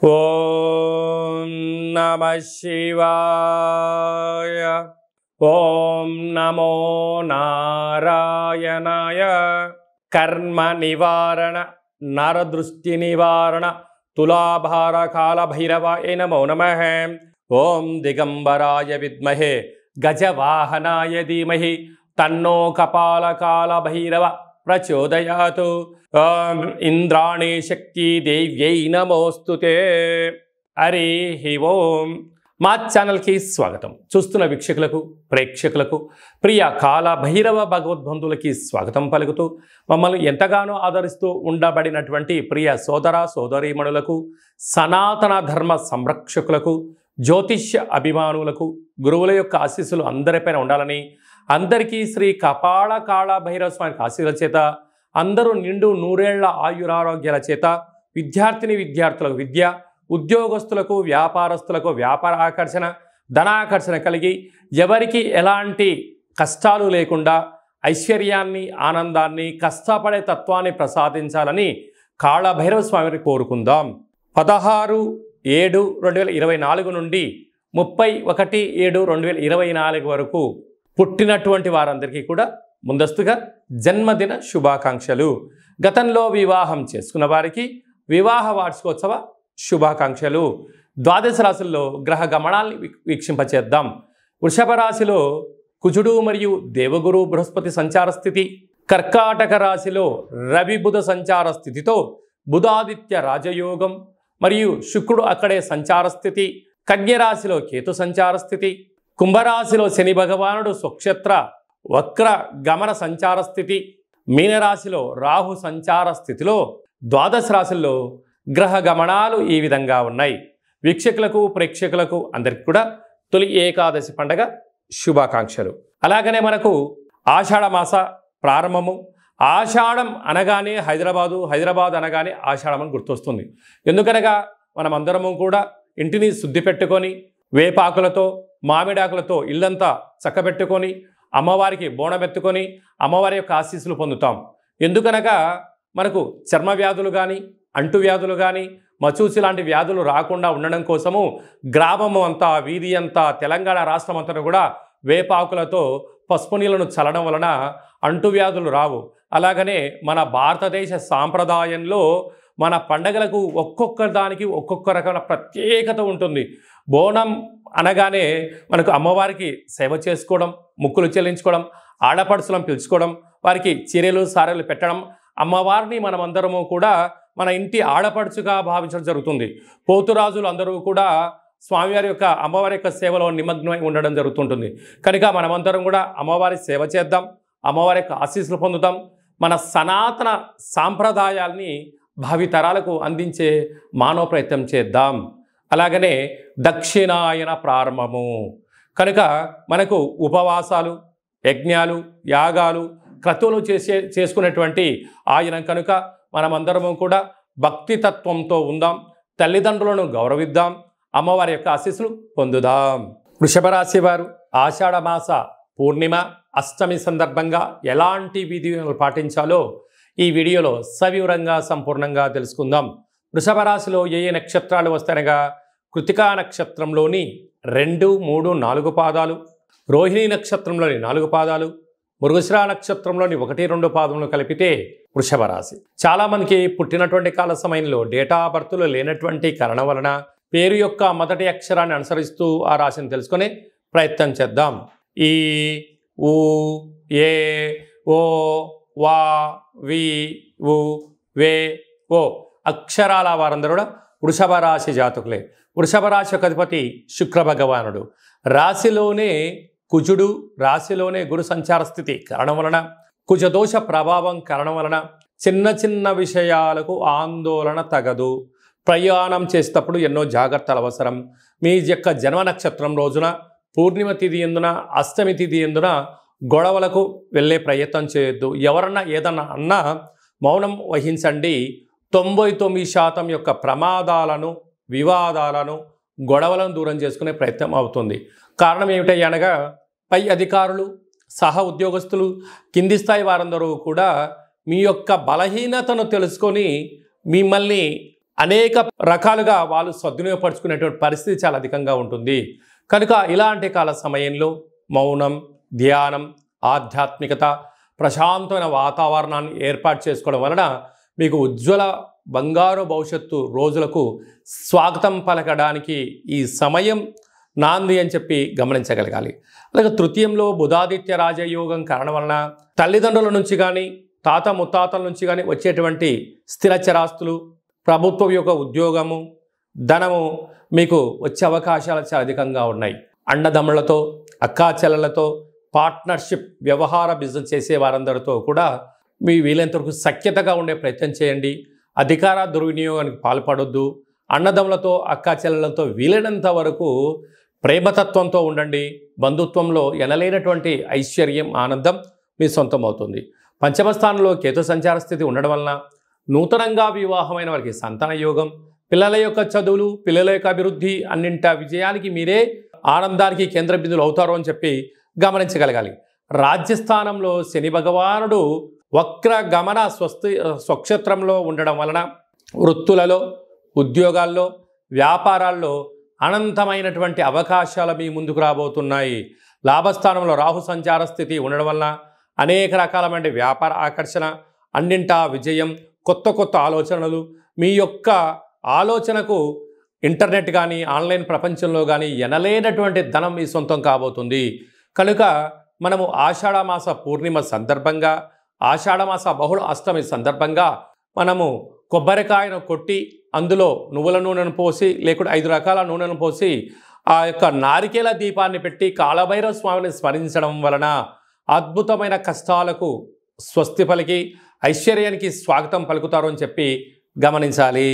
ఓం నమః శివాయ. ఓం నమో నారాయణాయ. కర్మ నివారణ నరదృష్టి నివారణ తులాభార కాల భైరవాయ నమో నమః. ఓం దిగంబరాయ విద్మహే గజవాహనాయ ధీమహి తన్నో కపాల కాల భైరవ ప్రచోదయాతు. ఓం ఇంద్రాణి శక్తి దేవ్యై నమోస్తుతే. హరి ఓం. మా ఛానల్కి స్వాగతం. చూస్తున్న వీక్షకులకు ప్రేక్షకులకు ప్రియ కాల భైరవ భగవద్బంధువులకి స్వాగతం పలుకుతూ మమ్మల్ని ఎంతగానో ఆదరిస్తూ ఉండబడినటువంటి ప్రియ సోదర సోదరీమణులకు, సనాతన ధర్మ సంరక్షకులకు, జ్యోతిష్య అభిమానులకు గురువుల యొక్క ఆశీస్సులు అందరిపైన ఉండాలని, అందరికీ శ్రీ కపాల కాళ భైరవ స్వామి ఆశీస్సుల చేత అందరూ నిండు నూరేళ్ల ఆయురారోగ్యాల చేత విద్యార్థులకు విద్య, ఉద్యోగస్తులకు వ్యాపారస్తులకు వ్యాపార ఆకర్షణ, ధనాకర్షణ కలిగి ఎవరికి ఎలాంటి కష్టాలు లేకుండా ఐశ్వర్యాన్ని, ఆనందాన్ని, కష్టపడే తత్వాన్ని ప్రసాదించాలని కాళభైరవ స్వామిని కోరుకుందాం. 16/7/2024 నుండి 31/7/2024 వరకు పుట్టినటువంటి వారందరికీ కూడా ముందస్తుగా జన్మదిన శుభాకాంక్షలు. గతంలో వివాహం చేసుకున్న వారికి వివాహ వార్షికోత్సవ శుభాకాంక్షలు. ద్వాదశ రాశుల్లో గ్రహ గమనాల్ని వీక్షింపచేద్దాం. వృషభ రాశిలో కుజుడు మరియు దేవగురు బృహస్పతి సంచార స్థితి, కర్కాటక రాశిలో రవి బుధ సంచార స్థితితో బుధాదిత్య రాజయోగం మరియు శుక్రుడు అక్కడే సంచార స్థితి, కన్యరాశిలో కేతు సంచార స్థితి, కుంభరాశిలో శని భగవానుడు స్వక్షేత్ర వక్ర గమన సంచార స్థితి, మీనరాశిలో రాహు సంచార స్థితిలో ద్వాదశ రాశుల్లో గ్రహ గమనాలు ఈ విధంగా ఉన్నాయి. వీక్షకులకు ప్రేక్షకులకు అందరికీ కూడా తొలి ఏకాదశి పండగ శుభాకాంక్షలు. అలాగనే మనకు ఆషాఢ మాస ప్రారంభము. ఆషాఢం అనగానే హైదరాబాద్ అనగానే ఆషాఢం అని గుర్తొస్తుంది. ఎందుకనగా మనమందరము కూడా ఇంటిని శుద్ధి పెట్టుకొని వేపాకులతో మామిడాకులతో ఇల్లంతా చక్కబెట్టుకొని అమ్మవారికి బోనమెత్తుకొని అమ్మవారి యొక్క ఆశీస్సులు పొందుతాం. ఎందుకనగా మనకు చర్మ వ్యాధులు కానీ, అంటువ్యాధులు కానీ, మచూసి లాంటి వ్యాధులు రాకుండా ఉండడం కోసము గ్రామము అంతా, వీధి అంతా, తెలంగాణ రాష్ట్రం అంతా కూడా వేపాకులతో పసుపు నీళ్లను చల్లడం వలన అంటువ్యాధులు రావు. అలాగనే మన భారతదేశ సాంప్రదాయంలో మన పండగలకు ఒక్కొక్క దానికి ఒక్కొక్క రకమైన ప్రత్యేకత ఉంటుంది. బోనం అనగానే మనకు అమ్మవారికి సేవ చేసుకోవడం, ముక్కులు చెల్లించుకోవడం, ఆడపడుచులను పిలుచుకోవడం, వారికి చీరలు సారెలు పెట్టడం, అమ్మవారిని మనమందరము కూడా మన ఇంటి ఆడపడుచుగా భావించడం జరుగుతుంది. పోతురాజులు అందరూ కూడా స్వామివారి యొక్క అమ్మవారి యొక్క సేవలో నిమగ్నమై ఉండడం జరుగుతుంటుంది. కనుక మనమందరం కూడా అమ్మవారి సేవ చేద్దాం, అమ్మవారి యొక్క ఆశీస్సులు పొందుతాం. మన సనాతన సాంప్రదాయాల్ని భావితరాలకు అందించే మానవ ప్రయత్నం చేద్దాం. అలాగనే దక్షిణాయన ప్రారంభము కనుక మనకు ఉపవాసాలు, యజ్ఞాలు, యాగాలు, క్రతువులు చేసుకునేటువంటి ఆయనం కనుక మనమందరము కూడా భక్తి తత్వంతో ఉందాం, తల్లిదండ్రులను గౌరవిద్దాం, అమ్మవారి యొక్క ఆశీస్సులు పొందుదాం. వృషభ రాశి వారు ఆషాఢ మాస పూర్ణిమ అష్టమి సందర్భంగా ఎలాంటి విధులను పాటించాలో ఈ వీడియోలో సవివరంగా సంపూర్ణంగా తెలుసుకుందాం. వృషభ రాశిలో ఏ ఏ నక్షత్రాలు వస్తాయనగా కృతికా నక్షత్రంలోని 2, 3, 4 పాదాలు, రోహిణి నక్షత్రంలోని 4 పాదాలు, మృగశిర నక్షత్రంలోని 1, 2 పాదములు కలిపితే వృషభ రాశి. చాలామందికి పుట్టినటువంటి కాల సమయంలో డేటా ఆఫ్ బర్త్లు లేనటువంటి కారణం వలన పేరు యొక్క మొదటి అక్షరాన్ని అనుసరిస్తూ ఆ రాశిని తెలుసుకునే ప్రయత్నం చేద్దాం. ఈ, ఊ, ఏ, ఓ, వా, వి, ఉ, వే, ఓ అక్షరాల వారందరూ కూడా వృషభ రాశి జాతకులే. వృషభ రాశి యొక్క అధిపతి శుక్ర భగవానుడు. రాశిలోనే కుజుడు, రాశిలోనే గురు సంచార స్థితి కారణం వలన, కుజదోష ప్రభావం కారణం వలన చిన్న చిన్న విషయాలకు ఆందోళన తగదు. ప్రయాణం చేసేటప్పుడు ఎన్నో జాగ్రత్తలు అవసరం. మీ యొక్క జన్మ నక్షత్రం రోజున, పూర్ణిమ తిథి ఎందున, అష్టమి తిథి ఎందున గొడవలకు వెళ్ళే ప్రయత్నం చేయొద్దు. ఎవరన్నా ఏదన్నా అన్నా మౌనం వహించండి. 99% యొక్క ప్రమాదాలను, వివాదాలను, గొడవలను దూరం చేసుకునే ప్రయత్నం అవుతుంది. కారణం ఏమిటనగా పై అధికారులు, సహ ఉద్యోగస్తులు, కింది స్థాయి వారందరూ కూడా మీ యొక్క బలహీనతను తెలుసుకొని మిమ్మల్ని అనేక రకాలుగా వాళ్ళు సద్వినియోగపరుచుకునేటువంటి పరిస్థితి చాలా అధికంగా ఉంటుంది. కనుక ఇలాంటి కాల సమయంలో మౌనం, ధ్యానం, ఆధ్యాత్మికత, ప్రశాంతమైన వాతావరణాన్ని ఏర్పాటు చేసుకోవడం వలన మీకు ఉజ్వల బంగారు భవిష్యత్తు రోజులకు స్వాగతం పలకడానికి ఈ సమయం నాంది అని చెప్పి గమనించగలగాలి. అలాగే తృతీయంలో బుధాదిత్య రాజయోగం కారణం వలన తల్లిదండ్రుల నుంచి కానీ తాత ముత్తాతల నుంచి కానీ వచ్చేటువంటి స్థిర చరాస్తులు, ప్రభుత్వం యొక్క ఉద్యోగము, ధనము మీకు వచ్చే అవకాశాలు చాలా అధికంగా ఉన్నాయి. అన్నదమ్ములతో, అక్కా చెల్లెలతో, పార్ట్నర్షిప్, వ్యవహార బిజినెస్ చేసే వారందరితో కూడా మీ వీలైనంతవరకు సఖ్యతగా ఉండే ప్రయత్నం చేయండి. అధికార దుర్వినియోగానికి పాల్పడొద్దు. అన్నదమ్ములతో, అక్కా చెల్లెలతో వీలైనంత వరకు ప్రేమతత్వంతో ఉండండి. బంధుత్వంలో ఎనలేనటువంటి ఐశ్వర్యం, ఆనందం మీ సొంతం అవుతుంది. పంచమ స్థానంలో కేతు సంచార స్థితి ఉండడం వలన నూతనంగా వివాహమైన వారికి సంతాన యోగం, పిల్లల యొక్క చదువులు, పిల్లల యొక్క అభివృద్ధి, అన్నింట విజయానికి మీరే ఆనందానికి కేంద్ర బిందువులు అవుతారు అని చెప్పి గమనించగలగాలి. రాజ్యస్థానంలో శని భగవానుడు వక్ర గమన స్వక్షేత్రంలో ఉండడం వలన వృత్తులలో, ఉద్యోగాల్లో, వ్యాపారాల్లో అనంతమైనటువంటి అవకాశాలు మీ ముందుకు రాబోతున్నాయి. లాభస్థానంలో రాహు సంచార స్థితి ఉండడం వలన అనేక రకాలమైన వ్యాపార ఆకర్షణ, అన్నింటా విజయం, కొత్త కొత్త ఆలోచనలు, మీ యొక్క ఆలోచనకు ఇంటర్నెట్ కానీ ఆన్లైన్ ప్రపంచంలో కానీ ఎనలేనటువంటి ధనం మీ సొంతం కాబోతుంది. కనుక మనము ఆషాఢమాస పూర్ణిమ సందర్భంగా, ఆషాఢమాస బహుళ అష్టమి సందర్భంగా మనము కొబ్బరికాయను కొట్టి అందులో నువ్వుల నూనెను పోసి, లేకుంటే 5 రకాల నూనెను పోసి ఆ యొక్క నారికేల దీపాన్ని పెట్టి కాలభైరవ స్వామిని స్మరించడం వలన అద్భుతమైన కష్టాలకు స్వస్తి పలికి ఐశ్వర్యానికి స్వాగతం పలుకుతారు అని చెప్పి గమనించాలి.